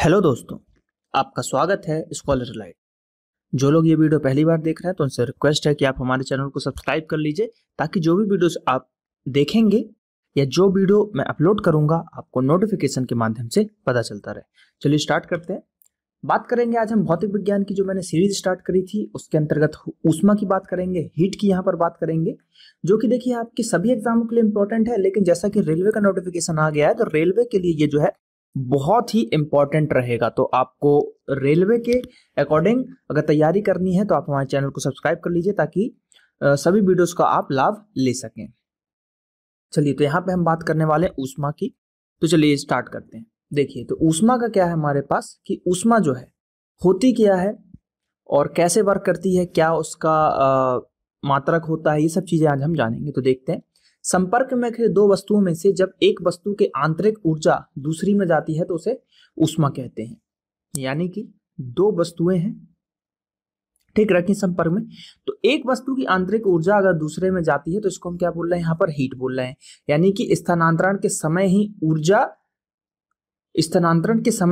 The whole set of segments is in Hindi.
हेलो दोस्तों, आपका स्वागत है स्कॉलर लाइट। जो लोग ये वीडियो पहली बार देख रहे हैं तो उनसे रिक्वेस्ट है कि आप हमारे चैनल को सब्सक्राइब कर लीजिए ताकि जो भी वीडियोस आप देखेंगे या जो वीडियो मैं अपलोड करूंगा आपको नोटिफिकेशन के माध्यम से पता चलता रहे। चलिए स्टार्ट करते हैं। बात करेंगे आज हम भौतिक विज्ञान की जो मैंने सीरीज स्टार्ट करी थी उसके अंतर्गत ऊष्मा की बात करेंगे, हीट की यहाँ पर बात करेंगे, जो कि देखिए आपके सभी एग्जामों के लिए इंपॉर्टेंट है। लेकिन जैसा कि रेलवे का नोटिफिकेशन आ गया है तो रेलवे के लिए ये जो है बहुत ही इंपॉर्टेंट रहेगा। तो आपको रेलवे के अकॉर्डिंग अगर तैयारी करनी है तो आप हमारे चैनल को सब्सक्राइब कर लीजिए ताकि सभी वीडियोस का आप लाभ ले सकें। चलिए तो यहाँ पे हम बात करने वाले हैं ऊष्मा की। तो चलिए स्टार्ट करते हैं। देखिए तो ऊष्मा का क्या है हमारे पास कि ऊष्मा जो है होती क्या है और कैसे वर्क करती है, क्या उसका मात्रक होता है, ये सब चीजें आज हम जानेंगे। तो देखते हैं। संपर्क में दो वस्तुओं में से जब एक वस्तु के आंतरिक ऊर्जा दूसरी में जाती है तो उसे ऊष्मा कहते हैं। यानी कि दो वस्तुएं हैं, ठीक रखिए संपर्क में, तो एक वस्तु की आंतरिक ऊर्जा अगर दूसरे में जाती है तो इसको हम क्या बोल रहे हैं, यहाँ पर हीट बोल रहे हैं। यानी कि स्थानांतरण के समय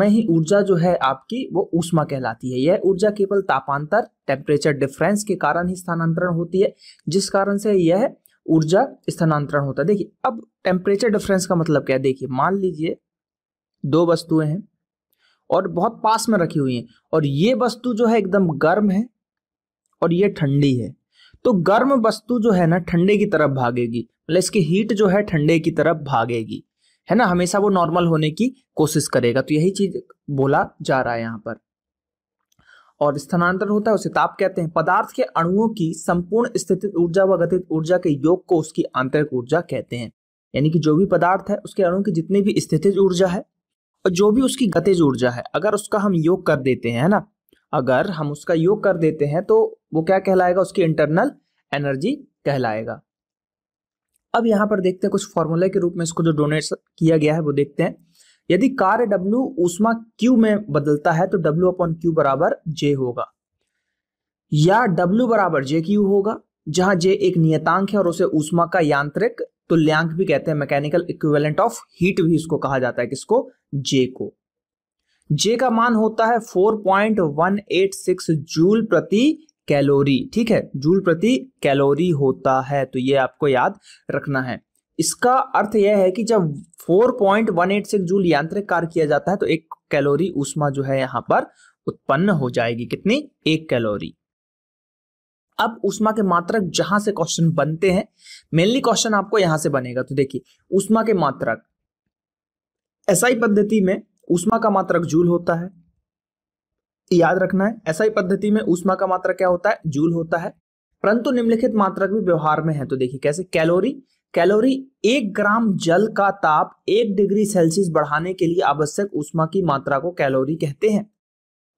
ही ऊर्जा जो है आपकी वो ऊष्मा कहलाती है। यह ऊर्जा केवल तापांतर टेम्परेचर डिफरेंस के कारण ही स्थानांतरण होती है, जिस कारण से यह ऊर्जा स्थानांतरण होता है। देखिए अब टेम्परेचर डिफरेंस का मतलब क्या है। देखिए मान लीजिए दो वस्तुएं हैं और बहुत पास में रखी हुई हैं और ये वस्तु जो है एकदम गर्म है और ये ठंडी है, तो गर्म वस्तु जो है ना ठंडे की तरफ भागेगी, मतलब इसकी हीट जो है ठंडे की तरफ भागेगी, है ना, हमेशा वो नॉर्मल होने की कोशिश करेगा। तो यही चीज बोला जा रहा है यहाँ पर। और स्थानांतरण होता है उसे ताप कहते हैं। पदार्थ के अणुओं की संपूर्ण स्थितिज ऊर्जा व गतिज ऊर्जा के योग को उसकी आंतरिक ऊर्जा कहते हैं। यानी कि जो भी पदार्थ है उसके अणुओं की जितनी भी स्थितिज ऊर्जा है और जो भी उसकी गतिज ऊर्जा है, अगर उसका हम योग कर देते हैं, है ना, अगर हम उसका योग कर देते हैं तो वो क्या कहलाएगा, उसकी इंटरनल एनर्जी कहलाएगा। अब यहाँ पर देखते हैं कुछ फॉर्मूले के रूप में इसको जो डोनेट किया गया है वो देखते हैं। यदि कार्य W ऊष्मा Q में बदलता है तो W/Q बराबर J होगा, या W बराबर JQ होगा, जहां J एक नियतांक है और उसे ऊष्मा का यांत्रिक तुल्यांक भी कहते हैं, मैकेनिकल इक्विवेलेंट ऑफ हीट भी इसको कहा जाता है। किसको? J को। J का मान होता है 4.186 जूल प्रति कैलोरी, ठीक है, जूल प्रति कैलोरी होता है। तो ये आपको याद रखना है। इसका अर्थ यह है कि जब 4.186 जूल यांत्रिक कार्य किया जाता है तो 1 कैलोरी ऊष्मा जो है यहां पर उत्पन्न हो जाएगी। कितनी? 1 कैलोरी। अब ऊष्मा के मात्रक जहां से क्वेश्चन बनते हैं, मेनली क्वेश्चन आपको यहां से बनेगा। तो देखिए ऊष्मा के मात्रक, एसआई पद्धति में ऊष्मा का मात्रक जूल होता है, याद रखना है। एसआई पद्धति में ऊष्मा का मात्रक क्या होता है? जूल होता है। परंतु निम्नलिखित मात्रक भी व्यवहार में है। तो देखिए कैसे। कैलोरी 1 ग्राम जल का ताप 1 डिग्री सेल्सियस बढ़ाने के लिए आवश्यक ऊष्मा की मात्रा को कैलोरी कहते हैं।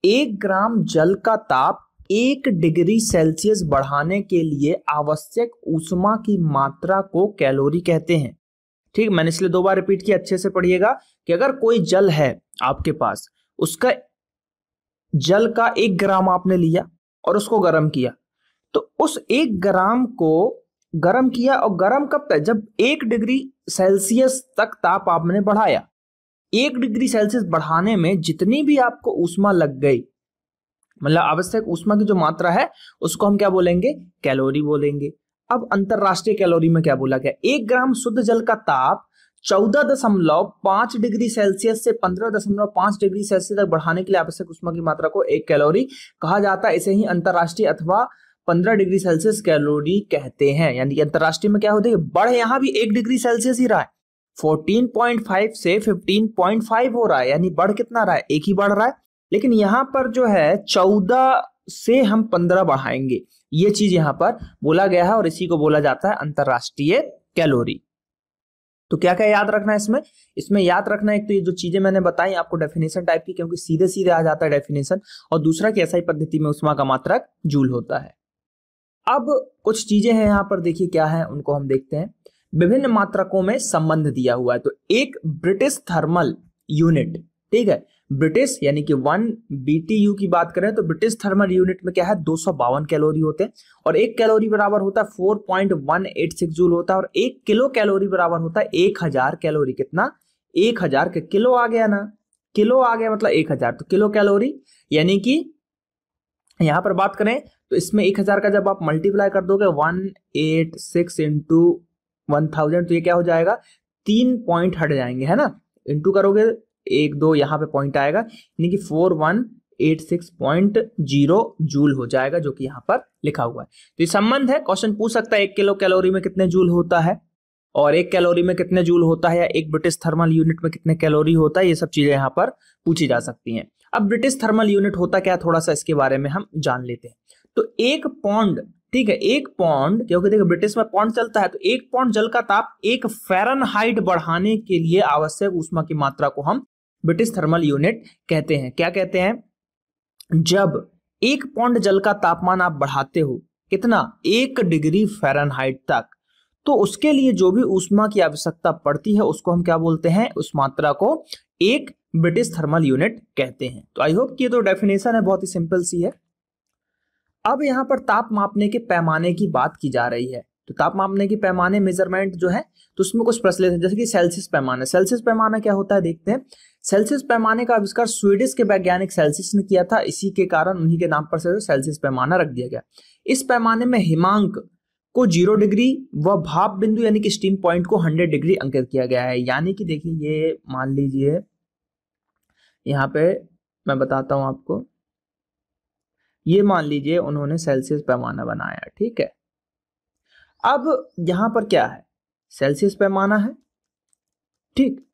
1 ग्राम जल का ताप 1 डिग्री सेल्सियस बढ़ाने के लिए आवश्यक ऊष्मा की मात्रा को कैलोरी कहते हैं। ठीक, मैंने इसलिए 2 बार रिपीट किया, अच्छे से पढ़िएगा कि अगर कोई जल है आपके पास, उसका जल का 1 ग्राम आपने लिया और उसको गर्म किया, तो उस 1 ग्राम को गर्म किया, और गर्म कब तक? जब 1 डिग्री सेल्सियस तक ताप आपने बढ़ाया। 1 डिग्री सेल्सियस बढ़ाने में जितनी भी आपको ऊष्मा लग गई, मतलब आवश्यक ऊष्मा की जो मात्रा है उसको हम क्या बोलेंगे? कैलोरी बोलेंगे। अब अंतरराष्ट्रीय कैलोरी में क्या बोला गया? 1 ग्राम शुद्ध जल का ताप 14.5 डिग्री सेल्सियस से 15.5 डिग्री सेल्सियस तक बढ़ाने के लिए आवश्यक ऊष्मा की मात्रा को 1 कैलोरी कहा जाता है। इसे ही अंतरराष्ट्रीय अथवा 15 डिग्री सेल्सियस कैलोरी कहते हैं। यानी कि अंतरराष्ट्रीय में क्या होता है, बढ़ यहां भी 1 डिग्री सेल्सियस ही रहा है, 14.5 से 15.5 हो रहा है, यानी बढ़ कितना रहा है? 1 ही बढ़ रहा है। लेकिन यहां पर जो है 14 से हम 15 बढ़ाएंगे, ये चीज यहां पर बोला गया है और इसी को बोला जाता है अंतरराष्ट्रीय कैलोरी। तो क्या क्या याद रखना है इसमें याद रखना है, एक तो ये जो चीजें मैंने बताई आपको डेफिनेशन टाइप की, क्योंकि सीधे सीधे आ जाता है डेफिनेशन, और दूसरा कि एसआई पद्धति में ऊष्मा का मात्रक जूल होता है। अब कुछ चीजें हैं यहाँ पर, देखिए क्या है उनको हम देखते हैं। विभिन्न मात्रकों में संबंध दिया हुआ है। तो एक ब्रिटिश थर्मल यूनिट, ठीक है, ब्रिटिश यानी कि 1 BTU की बात करें तो ब्रिटिश थर्मल यूनिट में क्या है? 252 कैलोरी होते हैं, और 1 कैलोरी बराबर होता है 4.186 जूल होता है, और 1 किलो कैलोरी बराबर होता है 1000 कैलोरी। कितना? 1000 के किलो आ गया ना, किलो आ गया मतलब 1000, तो किलो कैलोरी, यानी कि यहां पर बात करें तो इसमें 1000 का जब आप मल्टीप्लाई कर दोगे 186 इंटू 1000, तो ये क्या हो जाएगा, 3 पॉइंट हट जाएंगे, है ना, इंटू करोगे 1 2 यहाँ पे पॉइंट आएगा, यानी कि 4186.0 जूल हो जाएगा, जो कि यहाँ पर लिखा हुआ है। तो ये संबंध है, क्वेश्चन पूछ सकता है 1 किलो कैलोरी में कितने जूल होता है, और 1 कैलोरी में कितने जूल होता है, या 1 ब्रिटिश थर्मल यूनिट में कितने कैलोरी होता है, ये सब चीजें यहाँ पर पूछी जा सकती हैं। अब ब्रिटिश थर्मल यूनिट होता क्या, थोड़ा सा इसके बारे में हम जान लेते हैं। तो 1 पौंड, ठीक है, 1 पौंड, क्योंकि देखो ब्रिटिश में पौंड चलता है, तो 1 पौंड जल का ताप 1 फ़ारेनहाइट बढ़ाने के लिए आवश्यक ऊष्मा की मात्रा को हम ब्रिटिश थर्मल यूनिट कहते हैं। क्या कहते हैं, जब 1 पौंड जल का तापमान आप बढ़ाते हो कितना, 1 डिग्री फ़ारेनहाइट तक, तो उसके लिए जो भी ऊष्मा की आवश्यकता पड़ती है उसको हम क्या बोलते हैं, उस मात्रा को 1 ब्रिटिश थर्मल यूनिट कहते हैं। तो आई होप कि ये तो डेफिनेशन है, बहुत ही सिंपल सी है। अब यहाँ पर ताप मापने के पैमाने की बात की जा रही है। तो ताप मापने की पैमाने मेजरमेंट जो है, तो उसमें कुछ प्रचलित है, जैसे कि सेल्सियस पैमाना। सेल्सियस पैमाना क्या होता है देखते हैं। सेल्सियस पैमाने का आविष्कार स्वीडिश के वैज्ञानिक सेल्सियस ने किया था, इसी के कारण उन्हीं के नाम पर सेल्सियस पैमाना रख दिया गया। इस पैमाने में हिमांक को 0 डिग्री व भाप बिंदु यानी कि स्टीम पॉइंट को 100 डिग्री अंकित किया गया है। यानी कि देखिए, ये मान लीजिए यहाँ पे मैं बताता हूं आपको, ये मान लीजिए उन्होंने सेल्सियस पैमाना बनाया, ठीक है। अब यहां पर क्या है, सेल्सियस पैमाना है, ठीक,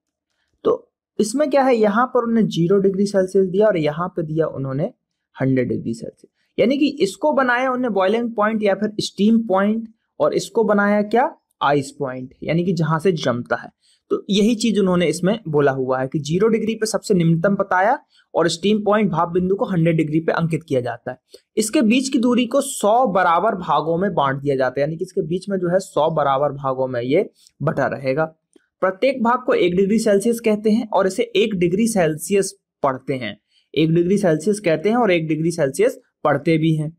तो इसमें क्या है, यहां पर उन्होंने 0 डिग्री सेल्सियस दिया और यहां पे दिया उन्होंने 100 डिग्री सेल्सियस, यानी कि इसको बनाया उन्होंने बॉइलिंग पॉइंट या फिर स्टीम पॉइंट, और इसको बनाया क्या, आइस पॉइंट, यानी कि जहां से जमता है। तो यही चीज उन्होंने इसमें बोला हुआ है कि 0 डिग्री पे सबसे निम्नतम बताया, और स्टीम पॉइंट भाप बिंदु को 100 डिग्री पे अंकित किया जाता है। इसके बीच की दूरी को 100 बराबर भागों में बांट दिया जाता है, यानी कि इसके बीच में जो है 100 बराबर भागों में ये बटा रहेगा। प्रत्येक भाग को 1 डिग्री सेल्सियस कहते हैं, और इसे 1 डिग्री सेल्सियस पढ़ते हैं। 1 डिग्री सेल्सियस कहते हैं और 1 डिग्री सेल्सियस पढ़ते भी हैं।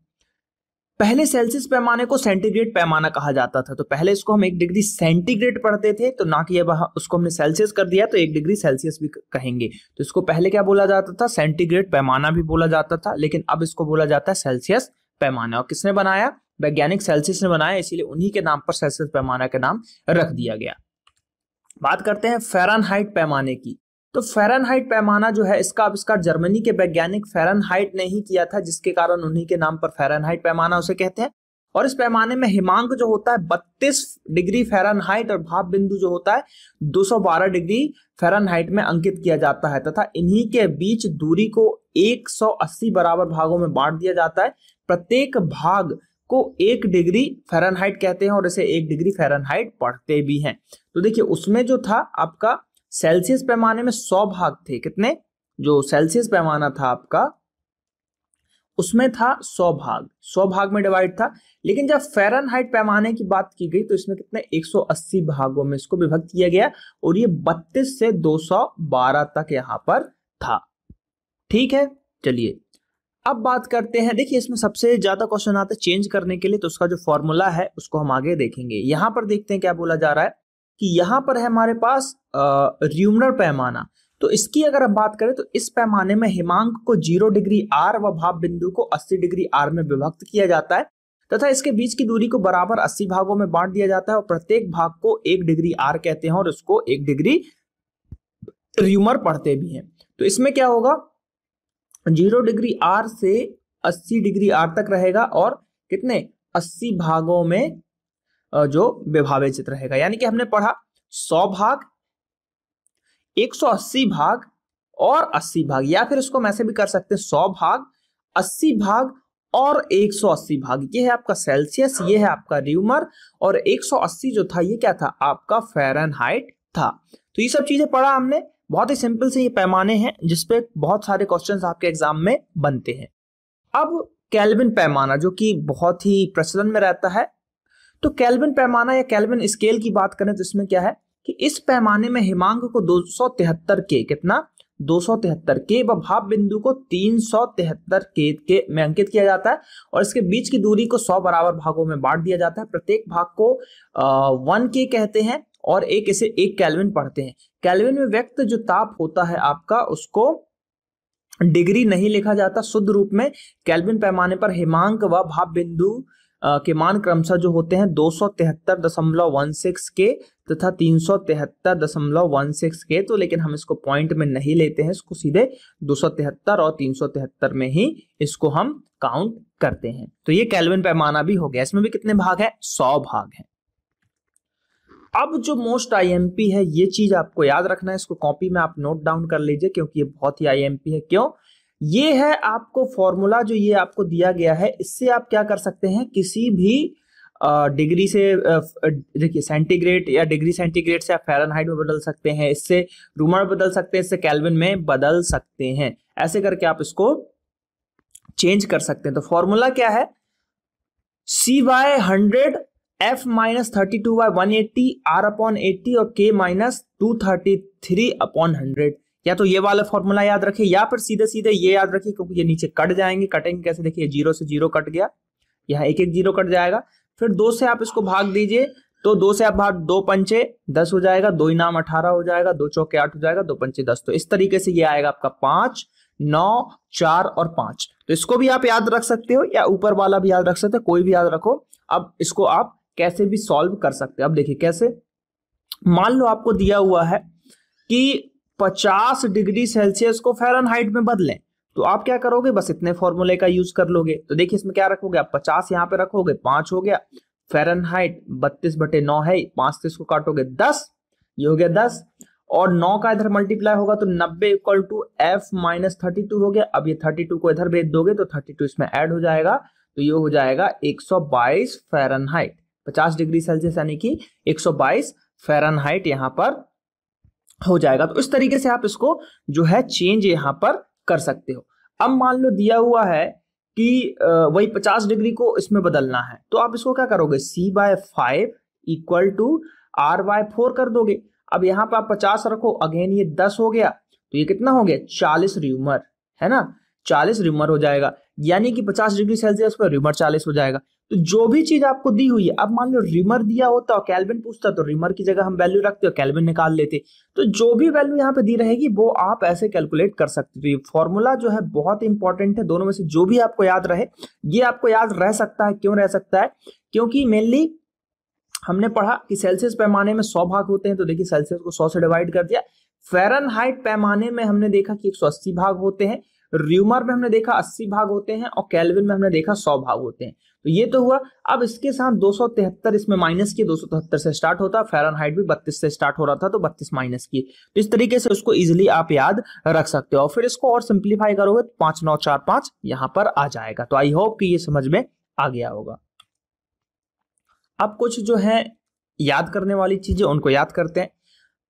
पहले सेल्सियस पैमाने को सेंटीग्रेड पैमाना कहा जाता था, तो पहले इसको हम 1 डिग्री सेंटीग्रेड पढ़ते थे, तो ना कि अब उसको हमने सेल्सियस कर दिया तो 1 डिग्री सेल्सियस भी कहेंगे। तो इसको पहले क्या बोला जाता था, सेंटीग्रेड पैमाना भी बोला जाता था, लेकिन अब इसको बोला जाता है सेल्सियस पैमाना। और किसने बनाया, वैज्ञानिक सेल्सियस ने बनाया, इसीलिए उन्हीं के नाम पर सेल्सियस पैमाना का नाम रख दिया गया। बात करते हैं फ़ारेनहाइट पैमाने की। तो फ़ारेनहाइट पैमाना जो है, इसका आविष्कार जर्मनी के वैज्ञानिक फ़ारेनहाइट ने ही किया था, जिसके कारण उन्हीं के नाम पर फ़ारेनहाइट पैमाना उसे कहते हैं। और इस पैमाने में हिमांक जो होता है 32 डिग्री फ़ारेनहाइट, और भाप बिंदु जो होता है 212 डिग्री फ़ारेनहाइट में अंकित किया जाता है, तथा इन्हीं के बीच दूरी को 180 बराबर भागों में बांट दिया जाता है। प्रत्येक भाग को 1 डिग्री फ़ारेनहाइट कहते हैं, और इसे 1 डिग्री फ़ारेनहाइट पढ़ते भी हैं। तो देखिए, उसमें जो था आपका सेल्सियस पैमाने में 100 भाग थे, कितने, जो सेल्सियस पैमाना था आपका उसमें था 100 भाग, 100 भाग में डिवाइड था। लेकिन जब फ़ारेनहाइट पैमाने की बात की गई तो इसमें कितने, 180 भागों में इसको विभक्त किया गया, और ये 32 से 212 तक यहां पर था, ठीक है। चलिए अब बात करते हैं, देखिए इसमें सबसे ज्यादा क्वेश्चन आता है चेंज करने के लिए, तो उसका जो फॉर्मूला है उसको हम आगे देखेंगे। यहां पर देखते हैं क्या बोला जा रहा है, कि यहां पर है हमारे पास र्यूमर पैमाना। तो इसकी अगर हम बात करें तो इस पैमाने में हिमांक को 0 डिग्री आर व भाप बिंदु को 80 डिग्री आर में विभक्त किया जाता है, तथा इसके बीच की दूरी को बराबर 80 भागों में बांट दिया जाता है, और प्रत्येक भाग को 1 डिग्री आर कहते हैं, और उसको 1 डिग्री र्यूमर पढ़ते भी हैं। तो इसमें क्या होगा, 0 डिग्री आर से 80 डिग्री आर तक रहेगा, और कितने, 80 भागों में जो विभाजित रहेगा। यानी कि हमने पढ़ा 100 भाग, 180 भाग और 80 भाग, या फिर इसको हम ऐसे भी कर सकते हैं 100 भाग, 80 भाग और 180 भाग। ये है आपका सेल्सियस, ये है आपका र्यूमर, और 180 जो था ये क्या था, आपका फ़ारेनहाइट था। तो ये सब चीजें पढ़ा हमने, बहुत ही सिंपल से ये पैमाने हैं जिसपे बहुत सारे क्वेश्चंस आपके एग्जाम में बनते हैं। अब केल्विन पैमाना, जो कि बहुत ही प्रचलन में रहता है। तो केल्विन पैमाना या केल्विन स्केल की बात करें तो इसमें क्या है कि इस पैमाने में हिमांक को 273 के, कितना, 273 के व भाप बिंदु को 373 के में अंकित किया जाता है, और इसके बीच की दूरी को 100 बराबर भागों में बांट दिया जाता है। प्रत्येक भाग को 1 के कहते हैं, और एक इसे 1 केल्विन पढ़ते हैं। केल्विन में व्यक्त जो ताप होता है आपका उसको डिग्री नहीं लिखा जाता, शुद्ध रूप में केल्विन पैमाने पर हिमांक व भाप बिंदु के मान क्रमशः जो होते हैं 273.16 के तथा 373.16 के। तो लेकिन हम इसको पॉइंट में नहीं लेते हैं, इसको सीधे 273 और 373 में ही इसको हम काउंट करते हैं। तो ये केल्विन पैमाना भी हो गया। इसमें भी कितने भाग है? 100 भाग है। अब जो मोस्ट आईएमपी है, ये चीज आपको याद रखना है, इसको कॉपी में आप नोट डाउन कर लीजिए क्योंकि ये बहुत ही आईएमपी है। क्यों? ये है आपको फॉर्मूला जो ये आपको दिया गया है, इससे आप क्या कर सकते हैं, किसी भी डिग्री से देखिए सेंटीग्रेड या डिग्री सेंटीग्रेड से आप फ़ारेनहाइट में बदल सकते हैं, इससे रूमर बदल सकते हैं, इससे केल्विन में बदल सकते हैं। ऐसे करके आप इसको चेंज कर सकते हैं। तो फॉर्मूला क्या है? C/100 F - 32/180 R/80 और K - 233/100। या तो ये वाला फॉर्मूला याद रखिए या फिर सीधे सीधे ये याद रखिए, क्योंकि ये नीचे कट जाएंगे। कटेंगे कैसे? देखिए 0 से 0 कट गया, यहाँ एक 0 कट जाएगा। फिर 2 से आप इसको भाग दीजिए, तो 2 से आप भाग 2 पंचे 10 हो जाएगा, 2 इनाम 18 हो जाएगा, 2 चौके 8 हो जाएगा, 2 पंचे 10। तो इस तरीके से ये आएगा आपका 5, 9, 4 और 5। तो इसको भी आप याद रख सकते हो या ऊपर वाला भी याद रख सकते हो, कोई भी याद रखो। अब इसको आप कैसे भी सॉल्व कर सकते हो। अब देखिए कैसे, मान लो आपको दिया हुआ है कि 50 डिग्री सेल्सियस को फ़ारेनहाइट में बदलें, तो आप क्या करोगे? बस इतने फॉर्मूले का यूज कर लोगे। तो देखिए इसमें क्या रखोगे आप? 50 यहाँ पे रखोगे, 5 हो गया, फ़ारेनहाइट 32/9 है, 5 से इसको काटोगे 10, ये हो गया 10, और 9 का इधर मल्टीप्लाई होगा तो 90 = F - 32 हो गया। अब ये 32 को इधर भेज दोगे तो 32 इसमें ऐड हो जाएगा, तो ये हो जाएगा 122 फ़ारेनहाइट। 50 डिग्री सेल्सियस यानी कि 122 फ़ारेनहाइट यहाँ पर हो जाएगा। तो इस तरीके से आप इसको जो है चेंज यहाँ पर कर सकते हो। अब मान लो दिया हुआ है कि वही 50 डिग्री को इसमें बदलना है, तो आप इसको क्या करोगे? C/5 = R/4 कर दोगे। अब यहाँ पे आप 50 रखो, अगेन ये 10 हो गया, तो ये कितना हो गया? 40 र्यूमर, है ना? 40 र्यूमर हो जाएगा, यानी कि 50 डिग्री सेल्सियस पर र्यूमर 40 हो जाएगा। तो जो भी चीज आपको दी हुई है, अब मान लो र्यूमर दिया होता और केल्विन पूछता तो र्यूमर की जगह हम वैल्यू रखते और केल्विन निकाल लेते। तो जो भी वैल्यू यहाँ पे दी रहेगी वो आप ऐसे कैलकुलेट कर सकते हो। ये फॉर्मूला जो है बहुत इंपॉर्टेंट है, दोनों में से जो भी आपको याद रहे, ये आपको याद रह सकता है। क्यों रह सकता है? क्योंकि मेनली हमने पढ़ा कि सेल्सियस पैमाने में 100 भाग होते हैं, तो देखिए सेल्सियस को 100 से डिवाइड कर दिया। फ़ारेनहाइट पैमाने में हमने देखा कि 180 भाग होते हैं, र्यूमर में हमने देखा 80 भाग होते हैं, और केल्विन में हमने देखा 100 भाग होते हैं। तो ये तो हुआ। अब इसके साथ 273 इसमें माइनस किए, 273 से स्टार्ट होता, फ़ारेनहाइट भी 32 से स्टार्ट हो रहा था तो 32 माइनस किए। तो इस तरीके से उसको इजिली आप याद रख सकते हो, और फिर इसको और सिंप्लीफाई करोगे तो 5, 9, 4, 5 यहाँ पर आ जाएगा। तो आई होप कि ये समझ में आ गया होगा। अब कुछ जो है याद करने वाली चीजें उनको याद करते हैं।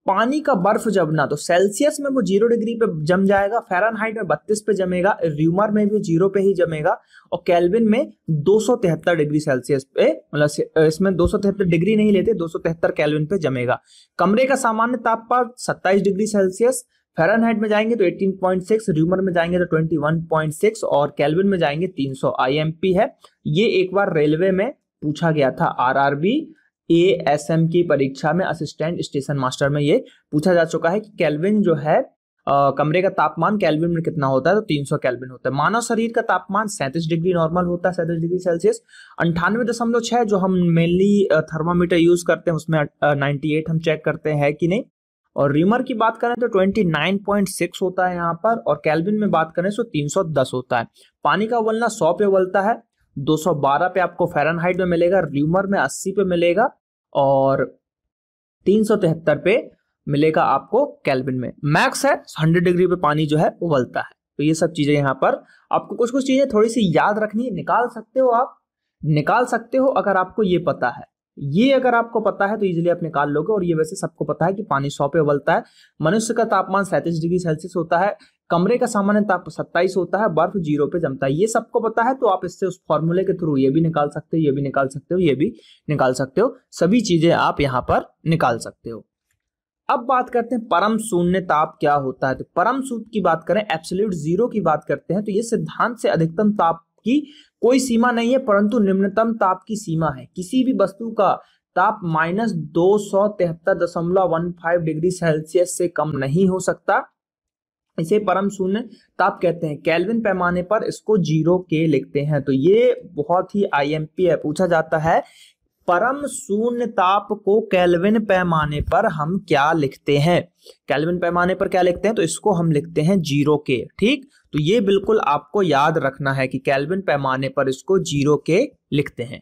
पानी का बर्फ जमना, तो सेल्सियस में वो 0 डिग्री पे जम जाएगा, फ़ारेनहाइट में 32 पे जमेगा, र्यूमर में भी 0 पे ही जमेगा, और केल्विन में 273 डिग्री सेल्सियस पे, मतलब इसमें 273 डिग्री नहीं लेते, 273 केल्विन पे जमेगा। कमरे का सामान्य तापमान 27 डिग्री सेल्सियस, फ़ारेनहाइट में जाएंगे तो 18.6, र्यूमर में जाएंगे तो 21.6, और केल्विन में जाएंगे 300 IMP है। ये एक बार रेलवे में पूछा गया था, RRB ASM की परीक्षा में, असिस्टेंट स्टेशन मास्टर में ये पूछा जा चुका है कि केल्विन जो है कमरे का तापमान केल्विन में कितना होता है, तो 300 केल्विन होता है। मानव शरीर का तापमान 37 डिग्री नॉर्मल होता है, 37 डिग्री सेल्सियस। 98.6 जो हम मेनली थर्मामीटर यूज करते हैं उसमें 98 हम चेक करते हैं कि नहीं। और र्यूमर की बात करें तो 29.6 होता है यहाँ पर, और केल्विन में बात करें तो 310 होता है। पानी का उबलना 100 पे उबलता है, 212 पे आपको फ़ारेनहाइट में मिलेगा, र्यूमर में 80 पे मिलेगा, और 373 पे मिलेगा आपको केल्विन में। मैक्स है 100 डिग्री पे पानी जो है उबलता है। तो ये सब चीजें यहाँ पर आपको कुछ कुछ चीजें थोड़ी सी याद रखनी है, निकाल सकते हो आप, निकाल सकते हो अगर आपको ये पता है। ये अगर आपको पता है तो इजीली आप निकाल लोगे। और ये वैसे सबको पता है कि पानी 100 पे उबलता है, मनुष्य का तापमान 37 डिग्री सेल्सियस होता है, कमरे का सामान्य तापमान 27 होता है, बर्फ 0 पे जमता है। ये सबको पता है, तो आप इससे उस फॉर्मूले के थ्रू ये भी निकाल सकते हो, ये भी निकाल सकते हो, ये भी निकाल सकते हो, सभी चीजें आप यहाँ पर निकाल सकते हो। अब बात करते हैं परम शून्य ताप क्या होता है। तो परम शून्य की बात करें, एब्सोल्यूट जीरो की बात करते हैं, तो ये सिद्धांत से अधिकतम ताप की कोई सीमा नहीं है, परंतु निम्नतम ताप की सीमा है। किसी भी वस्तु का ताप -273.15 डिग्री सेल्सियस से कम नहीं हो सकता। इसे परम शून्य ताप कहते हैं। केल्विन पैमाने पर इसको 0 के लिखते हैं। तो ये बहुत ही आईएमपी है, पूछा जाता है परम शून्य ताप को केल्विन पैमाने पर हम क्या लिखते हैं। केल्विन पैमाने पर क्या लिखते हैं, तो इसको हम लिखते हैं 0 के। ठीक, तो ये बिल्कुल आपको याद रखना है कि केल्विन पैमाने पर इसको 0 के लिखते हैं।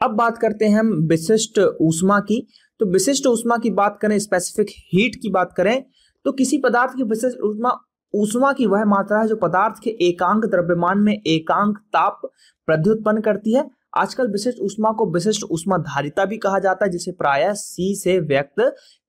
अब बात करते हैं हम विशिष्ट ऊष्मा की। तो विशिष्ट ऊष्मा की बात करें, स्पेसिफिक हीट की बात करें, तो किसी पदार्थ की विशिष्ट ऊष्मा की वह मात्रा है जो पदार्थ के एकांक द्रव्यमान में एकांक ताप प्रत्युत्पन्न करती है। आजकल विशिष्ट ऊष्मा को विशिष्ट ऊष्माधारिता भी कहा जाता है, जिसे प्रायः C से व्यक्त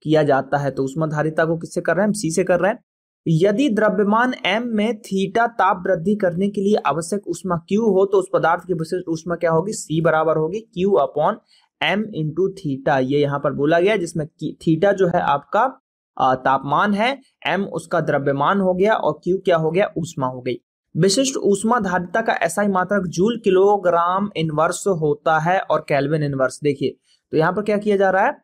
किया जाता है। तो ऊष्माधारिता को किससे कर रहे हैं, हम C से कर रहे हैं। यदि द्रव्यमान m में थीटा ताप वृद्धि करने के लिए आवश्यक ऊष्मा Q हो, तो उस पदार्थ की विशिष्ट ऊष्मा क्या होगी, C बराबर होगी Q/m इंटू थीटा। ये यहाँ पर बोला गया, जिसमें थीटा जो है आपका तापमान है, m उसका द्रव्यमान हो गया और Q क्या हो गया, ऊष्मा हो गई। विशिष्ट ऊष्माधारिता का SI मात्रक जूल किलोग्राम इनवर्स होता है और केल्विन इनवर्स। देखिए तो यहाँ पर क्या किया जा रहा है,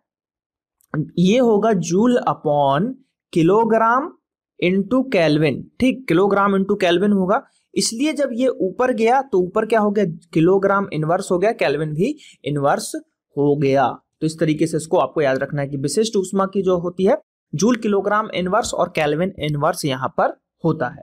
ये होगा joule upon kilogram into kelvin. ठीक, किलोग्राम इंटू केल्विन होगा, इसलिए जब ये ऊपर गया तो ऊपर क्या हो गया, किलोग्राम इनवर्स हो गया, केल्विन भी इनवर्स हो गया। तो इस तरीके से इसको आपको याद रखना है कि विशिष्ट ऊष्मा की जो होती है जूल किलोग्राम इनवर्स और केल्विन इनवर्स यहाँ पर होता है।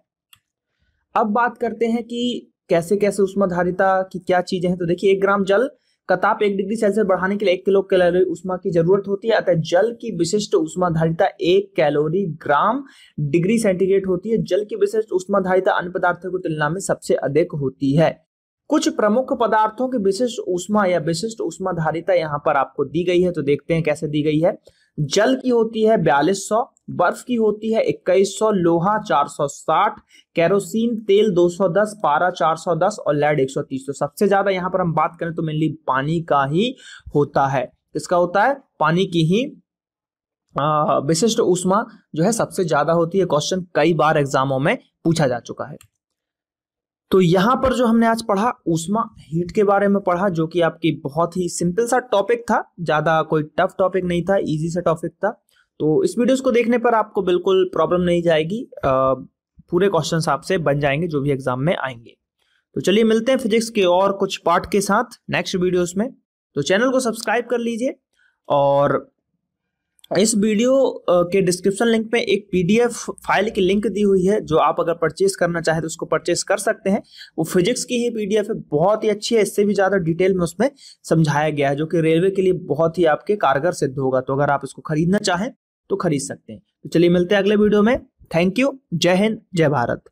अब बात करते हैं कि कैसे कैसे ऊष्माधारिता की क्या चीजें हैं। तो देखिए 1 ग्राम जल का ताप 1 डिग्री सेल्सियस बढ़ाने के लिए 1 किलो कैलोरी ऊष्मा की जरूरत होती है। अतः जल की विशिष्ट ऊष्माधारिता 1 कैलोरी ग्राम डिग्री सेंटीग्रेड होती है। जल की विशिष्ट ऊष्माधारिता अन्य पदार्थों की तुलना में सबसे अधिक होती है। कुछ प्रमुख पदार्थों की विशिष्ट ऊष्मा या विशिष्ट ऊष्माधारिता यहाँ पर आपको दी गई है। तो देखते हैं कैसे दी गई है। जल की होती है 4200, बर्फ की होती है 2100, लोहा 460, केरोसिन तेल 210, पारा 410 और लेड 130। तो सबसे ज्यादा यहाँ पर हम बात करें तो मेनली पानी का ही होता है। किसका होता है, पानी की ही विशिष्ट ऊष्मा जो है सबसे ज्यादा होती है। क्वेश्चन कई बार एग्जामों में पूछा जा चुका है। तो यहाँ पर जो हमने आज पढ़ा ऊष्मा हीट के बारे में पढ़ा, जो कि आपकी बहुत ही सिंपल सा टॉपिक था, ज्यादा कोई टफ टॉपिक नहीं था, इजी सा टॉपिक था। तो इस वीडियोस को देखने पर आपको बिल्कुल प्रॉब्लम नहीं जाएगी, पूरे क्वेश्चंस आपसे बन जाएंगे जो भी एग्जाम में आएंगे। तो चलिए मिलते हैं फिजिक्स के और कुछ पार्ट के साथ नेक्स्ट वीडियोस में। तो चैनल को सब्सक्राइब कर लीजिए और इस वीडियो के डिस्क्रिप्शन लिंक में एक पीडीएफ फाइल की लिंक दी हुई है, जो आप अगर परचेस करना चाहे तो उसको परचेस कर सकते हैं। वो फिजिक्स की ही पीडीएफ है, बहुत ही अच्छी है, इससे भी ज्यादा डिटेल में उसमें समझाया गया है, जो कि रेलवे के लिए बहुत ही आपके कारगर सिद्ध होगा। तो अगर आप इसको खरीदना चाहें तो खरीद सकते हैं। तो चलिए मिलते हैं अगले वीडियो में। थैंक यू, जय हिंद, जय भारत।